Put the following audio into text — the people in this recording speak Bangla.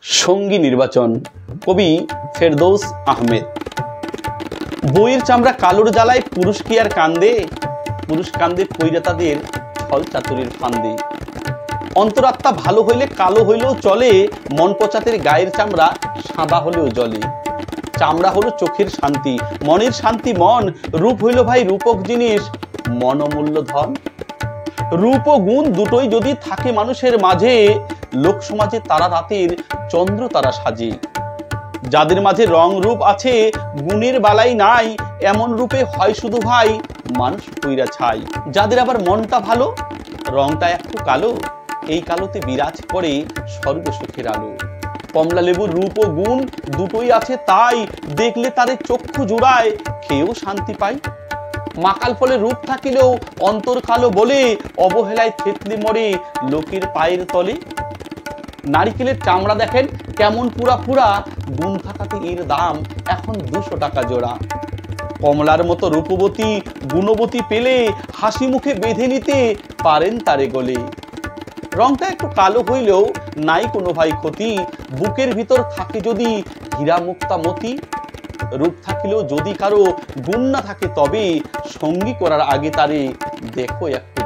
সঙ্গী নির্বাচন। কবি ফেরদৌস আহমেদ। বইয়ের চামড়া কালোর জ্বালায় পুরুষ কি আর কান্দে, পুরুষ কান্দে পইরা তাদের ছল চাতুরির ফান্দে। অন্তরাত্মা ভালো হইলে কালো হইলেও চলে, মন পচাতের গায়ের চামড়া সাদা হলেও জলে। চামড়া হলো চোখের শান্তি, মনের শান্তি মন। রূপ হইল ভাই রূপক জিনিস, মন অমূল্য ধন। রূপ ও গুণ দুটোই যদি থাকে মানুষের মাঝে, লোক সমাজে তারা রাতের চন্দ্র তারা সাজে। যাদের মাঝে রং রূপ আছে, গুণের বালাই নাই, এমন রূপে হয় শুধু ভাই মানুষ কইরা ছাই। যাদের আবার মনটা ভালো, রংটা একটু কালো, এই কালোতে বিরাজ করে স্বর্গ সুখের আলো। কমলা লেবুর রূপ ও গুণ দুটোই আছে তাই, দেখলে তারে চক্ষু জুড়ায়, খেয়েও শান্তি পাই। মাকাল ফলে রূপ থাকিলেও অন্তর কালো বলে, অবহেলায় থেতলে মরে লোকের পায়ের তলে। নারিকেলের চামড়া দেখেন কেমন পুরা পুরা, গুণ থাকাতে এর দাম এখন 200 টাকা জোড়া। কমলার মতো রূপবতী গুণবতী পেলে, হাসি মুখে বেঁধে নিতে পারেন তারে গলে। রংটা একটু কালো হইলেও নাই কোনো ভাই ক্ষতি, বুকের ভিতর থাকে যদি হীরা মুক্তা মতি। রূপ থাকিলেও যদি কারো গুণ না থাকে, তবে সঙ্গী করার আগে তারে দেখো একটু